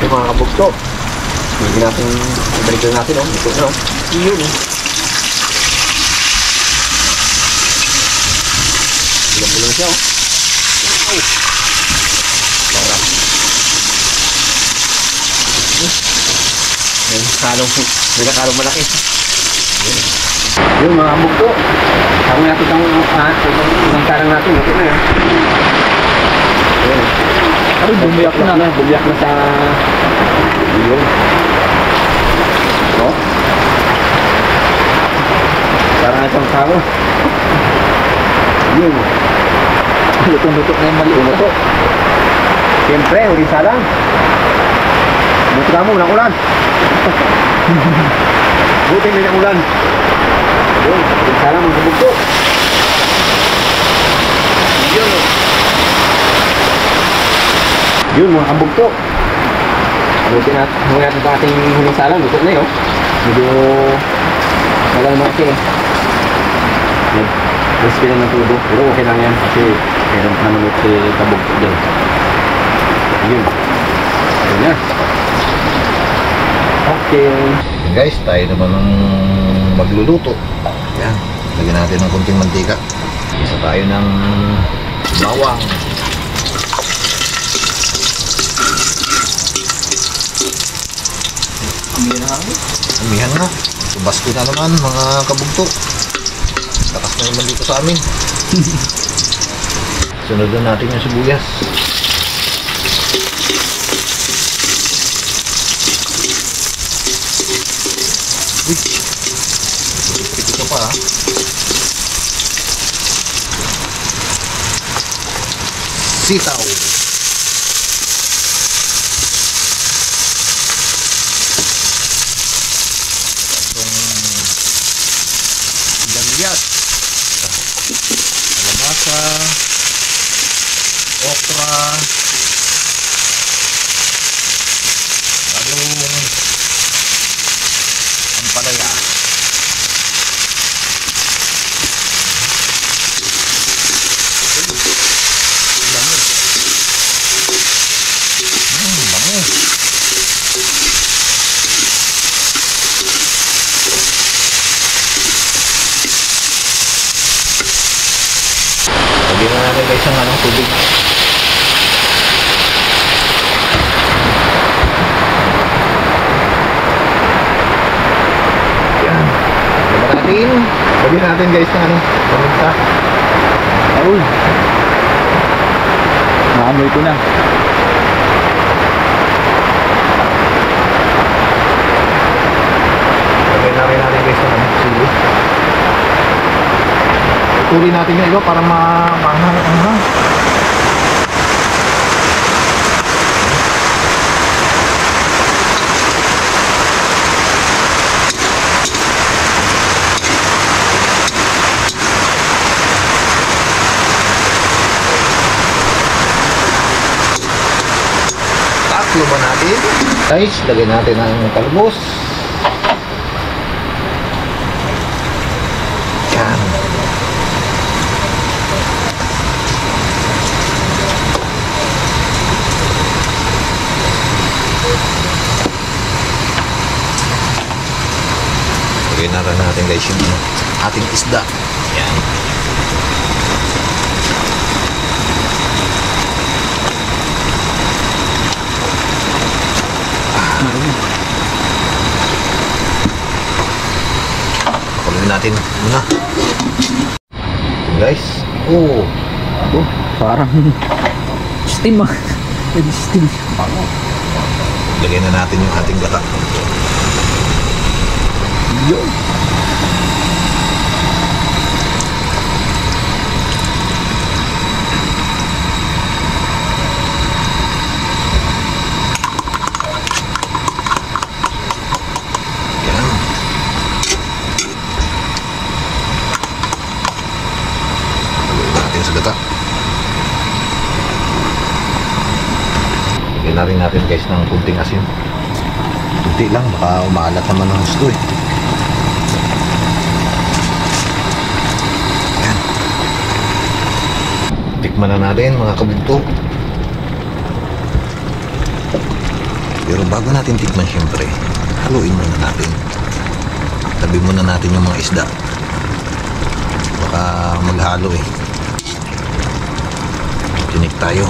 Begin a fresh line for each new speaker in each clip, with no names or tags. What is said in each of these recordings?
Okay mga kabugto. Hindi natin, ibalik na natin, oh. Ito na, oh. Iyon, oh. Pulang-pulang siya, oh. Wow! Sarap. May nakalong malaki. Yun mga kabugto. Sabi natin itong karang natin. Ito na, yun. Ay, bumiyak na. Bumiyak na sa... Yun. No? Parang itong karo. Yun. Lutok-lutok na yung maliit. Lutok. Siyempre, ulit salang. Buti ka mo, walang ulan. Buti may ulan. Yun, ulit salang mga kabugto. Yun. Yun mga kabugto. Buti natin ito ating huling salang. Lutok na yun. Medyo wala naman kasi nag-respi lang ng tubo. Pero okay lang yan kasi meron naman ito si kabugto dyan. Yun. Yun na. Okay. Guys, tayo naman ang magluluto. Yan. Lagyan natin ng konting mantika. Isa tayo ng bawang. Amihan na. Basko na naman mga kabugto. Takas na naman dito sa amin. Sunod na natin yung sibuyas. Uy! Ito ka pa, ha? Sitaw. Kalabasa, okra, talong, ampalaya. Bango. Lagyan na natin guys ang tubig. Yan. Lagyan natin guys ng paminta. Uy. Naamoy ko na. Lagyan natin guys ng sili. Tuloy natin yung iba para maanghang. Tatlo ba natin? Guys, lagyan natin ang talbos. Yan. Lagyan natin guys yung ating isda. Yan. Pakuloyin natin muna. Guys. Oh, parang steam ah. Steam. Lagyan na natin yung ating gata. Yun. Lagyan na rin natin guys ng kunting asin. Kunti lang, baka umaalat naman ng gusto eh. Yan. Tikman na natin mga kabugto. Pero bago natin tikman syempre, haluin muna natin. Tabi muna natin yung mga isda. Baka maghalo eh. Tinik tayo.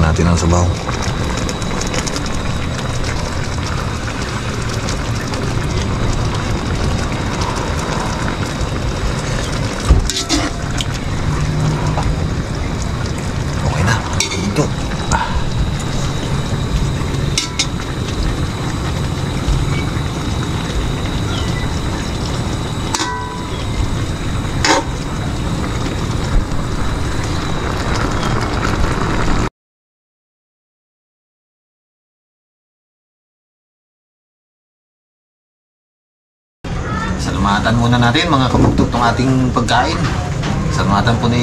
Natin ang sabaw. Okay na. Ito. Salamatan muna natin mga kabugtog itong ating pagkain. Salamatan po ni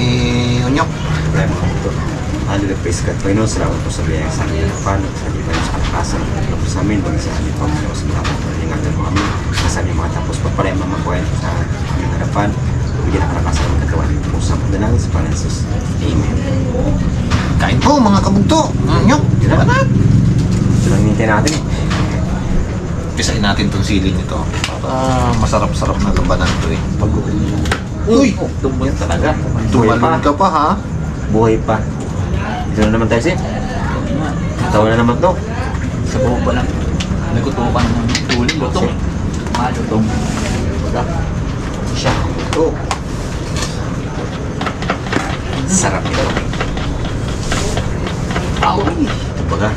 Unyok.
Problema ko ito. Ano na peskat pa ino, salamat po sa biyayang sa amin. Paano sa di ba yung sa kalakasan? Ito po sa amin, bagi sa amin po. Sa mga po, ingatan mo kami. Sa amin mga tapos pagpalay mga kwento sa aming harapan. Bigyan ang kalakasan ng kagawa. Po sa mga dalangin sa Panensus. Amen.
Kain po mga kabugtog. Unyok. Salamat.
Ito lang nintay natin.
Pisain natin itong siling nito. Para masarap-sarap na labanan ito eh. Uy!
Yan talaga.
Tumalon ka pa ha?
Buhay pa. Dito na naman tayo siya. Tawa na naman to.
Sa buho pa lang. Nagkutukan ng tuling. Lutong. Malutong. Wala.
Siya. Ito. Sarap ito.
Aoy.
Ito baga.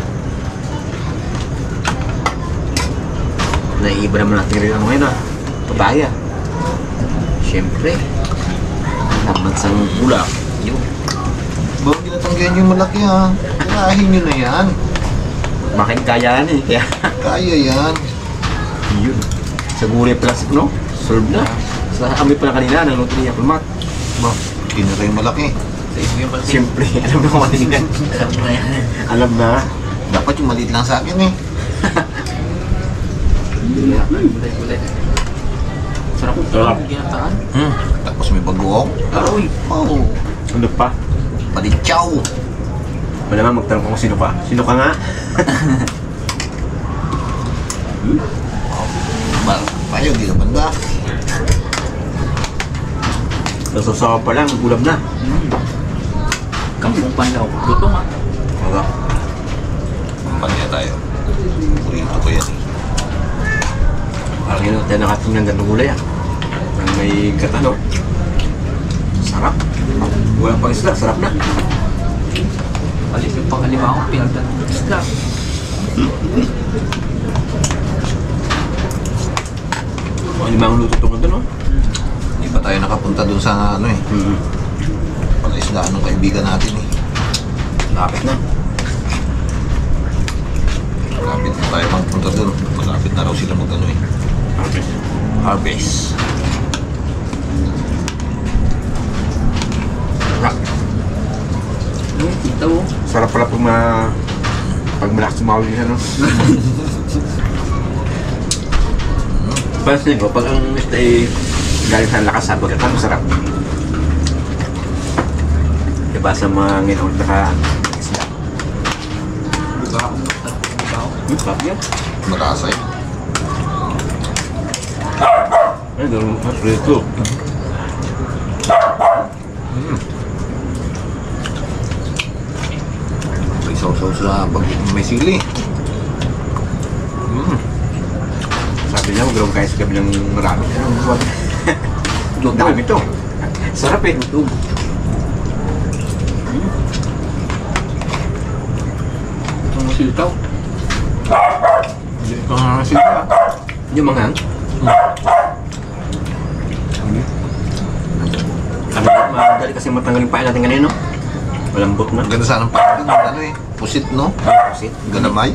Naiiba naman natin rin ano ngayon Papaya. Siyempre. Naman sa bulak. Yun.
Bago ginatanggihan yung malaki ha. Kirahin nyo na yan.
Makin kaya yan eh. Kaya.
Kaya yan.
Yun. Sa gulay plastic no? Serve na. Sa amoy pa na kanina, nagluto niya kulmat.
Ba, kinira yung malaki.
Sa isip yung pala.
Siyempre, alam na kung matinigan.
Sarap na yan.
Alam na.
Dapat yung maliit lang sa akin eh.
Gulay-gulay. Sarap.
Sarap.
Ginataan.
Tapos may bagoong.
Aoy.
Oh,
Ano pa?
palitsaw.
Malamang magtanong ko kung sino pa. Sino ka nga?
Ba, tayo, di naman ba?
Nasasawa pa lang, ulam na.
Kampong panlaw. Lutong ah.
Wala. Panya tayo. Burrito ko yan.
Parang yun, tayo nakating ng ganong gulay Ang may katano. Sarap. Walang pang isla, sarap na.
Palis yung pangalima ko. Pinagdan. Isla.
Mga limang luto ito no?
Hindi pa tayo nakapunta dun sa ano eh. Palaisdaan ng kaibigan natin eh.
Lapit na.
Malapit na tayo magpunta dun. Malapit na raw sila mag-ano eh. Harvest.
Sarap.
Kita mo.
Sarap pala pag malakas sumawin niya, no? Pansin ko, pag ang isda ay galing sa lakas sa bagat, masarap. Diba sa mga nginaon na isda? Sarap yan.
Marasa eh.
Ay, ganun mas rito.
May sauce sa pag may sili.
Sabi niya, mag-room kayo sa gabi ng marami. Dami to. Sarap eh.
Lutong. Ang masilitaw.
Hindi pa nga sili ah.
Yung mga Ano, madali kasi matanggal yung pain natin kanina, no? Malambot na.
Ang ganda sana ng pagkain. Ano eh. Pusit no?
Pusit.
Galamay.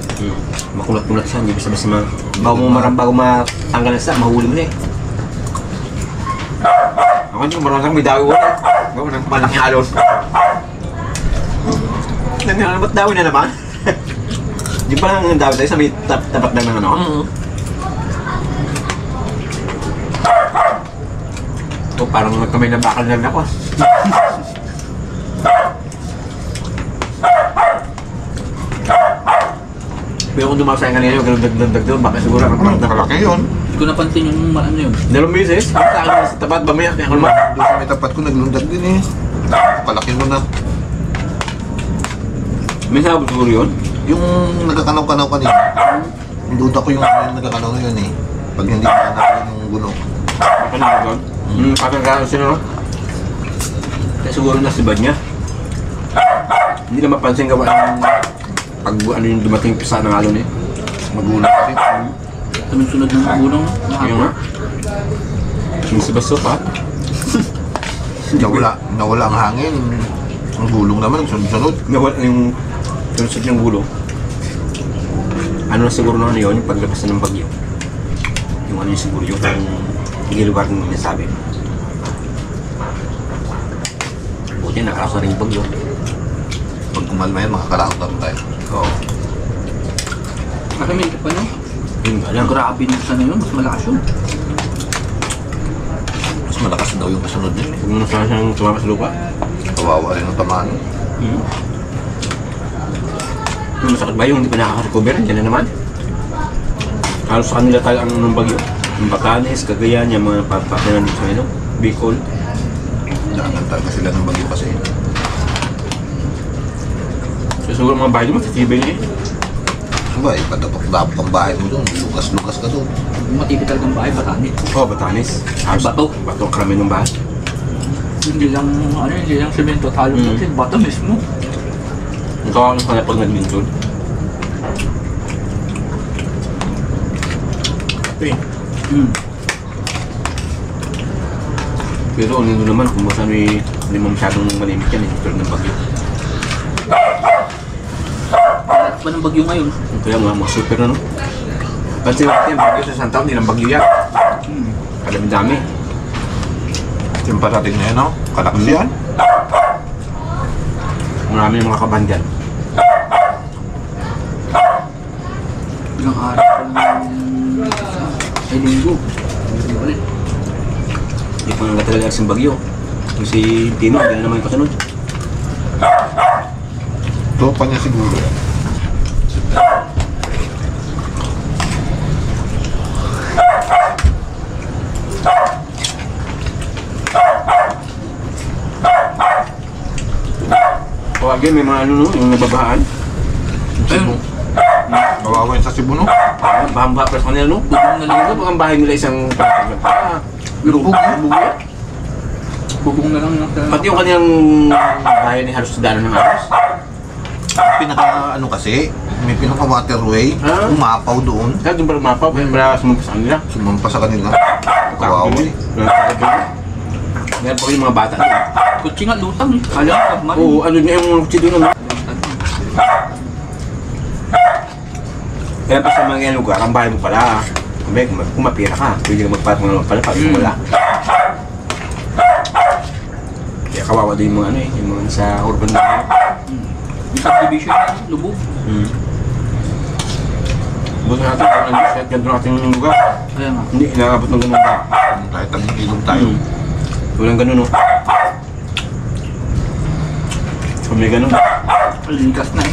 Makulat-kulat siya, hindi basta-basta bago matanggal na siya, mahuli mo na eh. Ako yung marunong may dawi wala. Gawin ng malaking alon. Nangyari ba't dawi na naman? Di ba lang ang dawi tayo sa may tapat lang ng ano? Ito parang kamay na bakal na ako. Pero kung dumakasay kanina yung ganun dagdag doon, baka siguro ang parang nakalaki yun.
Hindi ko napansin yung ano yun.
Dalawang beses, ako sa akin sa tapat, bamaya, kaya ako naman.
Doon sa may tapat ko naglundag din eh. Kalaki mo na.
May sabot siguro yun.
Yung nagkakanaw-kanaw kanina, duda ko yung nagkakanaw na yun eh. Pag hindi ka yung gulong.
Baka naman doon. Parang gano'n sino, no? Kaya siguro nasibad niya. Hindi na mapansin gawa ng pag ano yung dumating pisa ng alon eh.
Magulang kasi.
Sunod ng gulong.
Kaya nga. Yung si Baso pa.
Nawala ang hangin. Ang gulong naman, sunod-sunod.
Nawala yung tulusod ng gulo. Ano na siguro na ano yun, yung paglabas na ng bagyo. Yung ano yung siguro yung hindi lugar ng nasabi. Buti nakaraos na rin yung bagyo.
Pag kumalma yan, makakalaot naman tayo.
Oo.
Kasi may pa nyo.
Yun nga lang.
Grabe na sana yun. Mas malakas yun.
Mas malakas daw yung kasunod din eh.
Huwag mo na sana siyang tumama sa lupa.
Kawawa rin ang tamaan.
Yung masakit ba yung hindi pa nakaka-recover? Yan na naman. Halos sa kanila talaga ang ng bagyo. Yung Batanes, Cagayan, yung mga papatanan dito sa Bicol.
Daanan talaga sila ng bagyo kasi.
So siguro mga bahay mo, titibay niya eh.
Diba eh, padapok-dapok ang bahay mo doon. Lugas-lugas ka doon.
Matipid talagang bahay, Batanes.
Oo, Batanes. Halos
Bato.
Bato ang karami ng bahay.
Hindi lang, ano, hindi lang semento. Talo kasi bato mismo.
Ang kawawa ng kanila pag nag-minton. Okay. Pero ano naman, kung basta may hindi mo masyadong malimit yan eh, pero ng bagyo.
Pa ng bagyo ngayon.
Kaya mga super na no? Pansin natin, bagyo sa Santa, hindi lang bagyo yan. Kadami-dami.
Yung parating na yan, no? Kalakas yan.
Marami yung mga kabandyan.
Ilang araw pa lang ay linggo. Ulit.
Hindi pa nga talaga ang bagyo. Yung si Tino, hindi na naman yung kasunod.
Tropa niya siguro.
O again, may mga ano no, yung nababahaan.
Ayun.
Kawawa yun sa Cebu, no?
Bahamba pa sa kanila no?
Bubong na lang.
Ano ang bahay nila isang
Lubog, lubog yan.
Bubong na lang.
Pati yung kanyang bahay ni halos danan ng aros.
Pinaka, ano kasi, may pinaka waterway.
Ah.
Umapaw doon.
Kaya doon pala mapaw, kaya pala sumumpa sa kanila.
Sumampa sa kanila. Kawawa eh.
Meron pa yung mga bata doon.
Kutsi nga lutang eh. Kala ko pagman.
Oo, ano na yung kutsi doon ano? Kaya pa sa mga lugar, ang bahay mo pala. Kung mapira ka, pwede ka magpapang naman pala pag wala. Kaya kawawa din yung mga ano eh, yung mga sa urban na.
Yung subdivision na lubog.
Buto natin kung ano siya, ganito natin yung lugar.
Kaya nga.
Hindi, inaabot ng ganun ba?
Kahit ang ilong tayo.
Walang ganun no? Kung may ganun,
Likas na eh.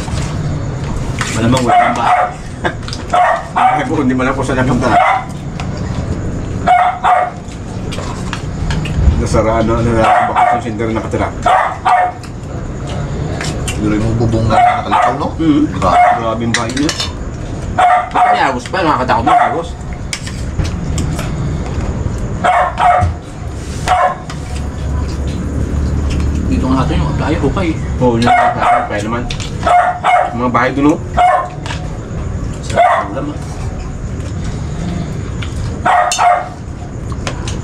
malamang wala ng bahay. Ay po, hindi man ako sa napunta. Nasaraan na bakit yung sender na nakatira.
Siguro yung bubong na nakalikaw, no? Grabe.
Grabe yung bahay niya. Bakit may agos pa? Nakakatakot ng agos.
Dito nga natin yung tayo, okay.
Oo, yun ang kaya naman. Mga bahay doon, no? Sarap ulam, ah.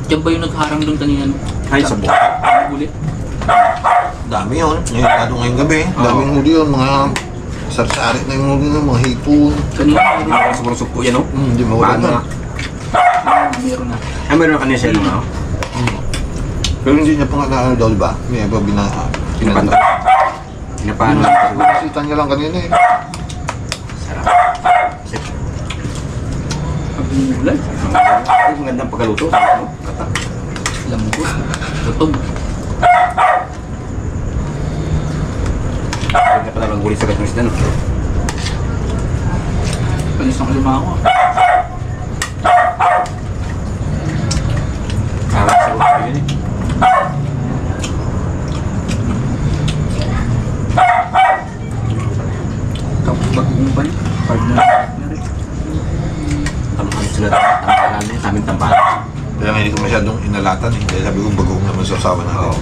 Diyan ba yung nagharang doon kanina?
Ay, sa buka.
Ulit.
Dami yun. Ngayon, lalo ngayong gabi. Daming huli yun. Mga sarsari na yung huli yun. Mga hipon.
Kanina
Hindi mo sa mga sugpo yan, no?
Hindi mawala
Paano
na.
na?
meron na.
Ay, meron kanina siya, no?
Pero hindi niya pa nga naano daw, diba? May iba
Pinapanta. Pinapaano lang.
Nakita niya lang kanina eh.
Sarap.
Pag umulan.
Ang gandang pagkaluto. Kata.
Lambot. Lutong.
Hindi pa talagang gulit sa gatong isda, no?
Panis ng alimango.
Parang sa ulo yun eh.
Tapos bagong pa niya. Partner.
Tamang sila tampalan eh. Aming tampalan.
Kaya nga hindi ko masyadong inalatan eh. Kaya sabi ko bagong naman sa usawa natin.
Oo.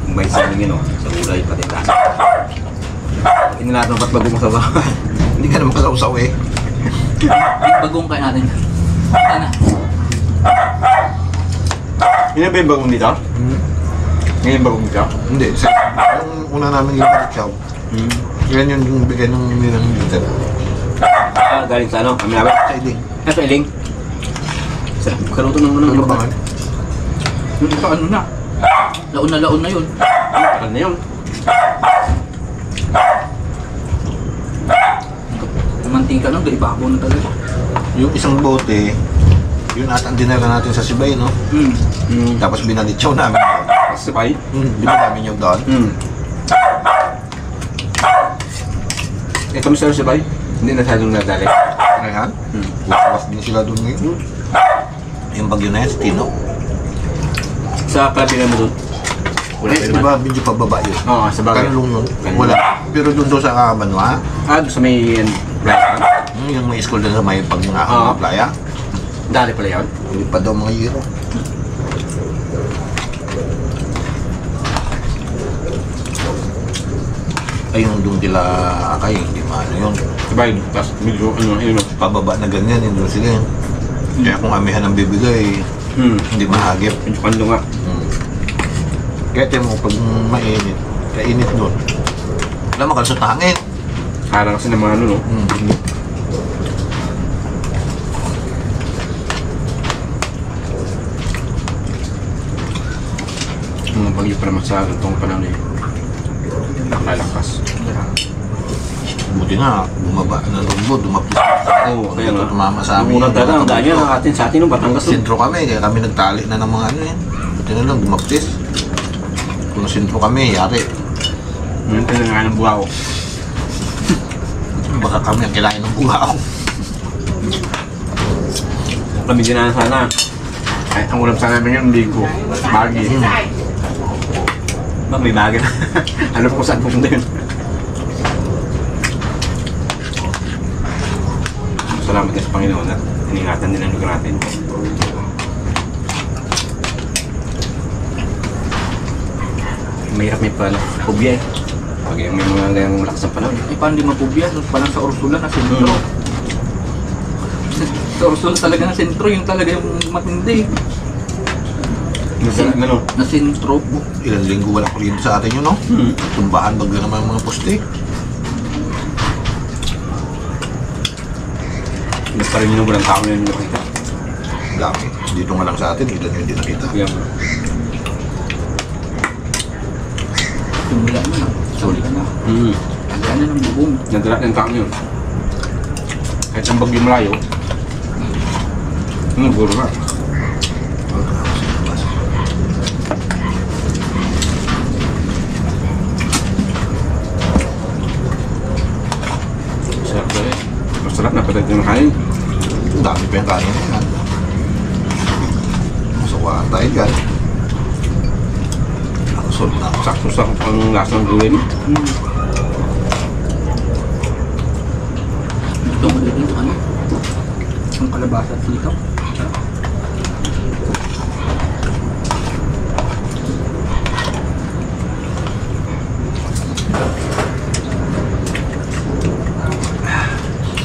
Kung may salingin, no? Sa gulay, pati tasa. Pag inilatan mo, ba't bagong mo sa bahay?
Hindi ka naman kasausaw eh.
Yung bagong kain natin. Ano?
Yun ba yung bagong dito? Ngayon yung bagong dito?
Hindi. Yung una namin yung paritsaw. Yan yung bigay ng nilang bitter.
Ah, galing sa ano? Kami namin?
Sa iling.
Ah, sa iling? Sarap. Karuto ng
Ano ba nga?
Yung ito ano na. Laon na yun.
Tagal na yun.
Yung mantika lang, ibabaw na talaga.
Yung isang bote, yun ata ang dinara natin sa Sibay, no? Tapos binalitsaw namin doon.
Sabay?
Di ba namin yung doon?
Eh, kami sa sabay? Hindi na masyadong nadali.
Ayan. Lakas din sila doon ngayon. Yung bagyo na yan, sa Tino.
Sa kalabinan mo doon? Wala
Eh,
pa
di
naman.
ba medyo pababa yun?
Oo, sa bagay.
Kanlong yun.
Kanlong.
Wala. Pero doon sa Kabanwa,
Ah, doon sa may playa?
yung may school doon sa may pag nga
Oo.
mga playa,
Dali pala yun?
hindi pa daw mga yero. Ay, yung doon nila akay, hindi maano yun.
Sabay, tapos medyo ano, yun.
Pababa na ganyan, yun doon sila yun. Kaya kung amihan ang bibigay, hindi mahagip.
Medyo pando nga.
Kaya tiyan mo, pag mainit, kainit doon. Wala makalusot na hangin.
Harang kasi ng mga ano, no? Mga bagyo pa naman sa itong panahon eh. Nakalalakas.
Buti nga, bumaba na lumbo, dumapis.
Oo, kaya nga.
Tumama sa amin.
Mura talaga, ang danya ng atin sa atin ng Batangas.
Sentro kami, kaya kami nagtali na ng mga ano yan. Buti na lang, dumapis. Kung sentro kami, yari.
Ngayon tayo nga ng buhaw.
Baka kami ang kilain ng buhaw.
Kami din na sana. Ay, ang ulam sana namin yung ligo. Bagi. Ba, may bagi na. Ano po kung saan pupunta yun? Salamat din sa Panginoon at iningatan din ang lugar natin. Mahirap may pala. Pubya eh. Pag yung may mga gayang malakas ang panahon.
Eh, paano di mapubya? Parang sa Ursula na sentro. Sa Ursula talaga na sentro, yung talaga yung matindi.
Ano?
Na sentro.
Ilang linggo walang kuryente sa atin yun, no? Tumbahan bagyo naman ang mga poste.
Basta rin yun, walang tao na yun nakita.
Dami. Dito nga lang sa atin, ilan yung hindi nakita.
Kaya nga.
Tumula na lang. Suli ka na. Tagayan na ng bubong.
Nagdala ng tao yun. Kahit ang bagyo malayo. Guro na. Sarap na eh. Masarap na patag yung kain.
Ang dami pa yung kanin na yan. Masukaan tayo dyan. Nakasol na ako.
Sakto-sakto ang lasa ng gulay mo.
Ito mo din yung ano. Ang kalabasa at sitaw.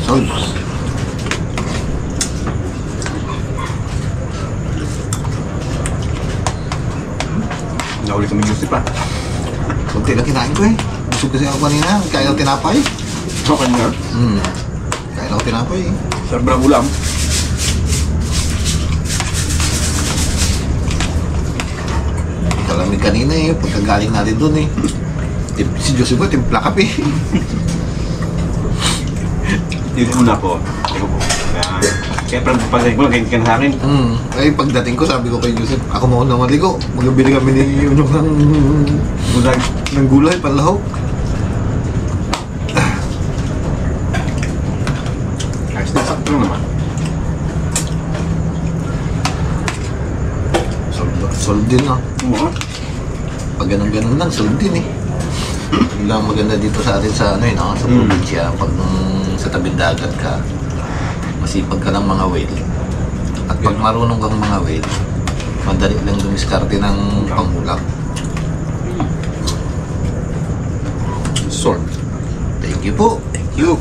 Sol.
Nahuli kami Joseph pa.
Kunti lang kinain ko eh. Busog kasi ako kanina. Kaya ako tinapay.
Okay nga.
Kaya ako tinapay eh.
Sobrang ulam.
Kalamig kanina eh. Pagkagaling natin dun eh. Si Joseph mo, timpla ka eh.
Dito muna po. Ito po. Kaya Kaya pag mo, ganyan ka na sa akin.
Ay, pagdating ko, sabi ko kay Joseph, ako mauna maligo. Magabili kami ni Unyong ng gulay, panlahok.
Ayos na, sakto lang naman.
Solid din ah.
Oo.
Pag ganun-ganun lang, solid din eh. Yun lang maganda dito sa atin sa ano yun, sa probinsya. Pag sa tabing dagat ka, masipag ka ng mga whale. At pag marunong kang mga whale, madali lang dumiskarte ng panghulak.
Sword.
Thank you po.
Thank you.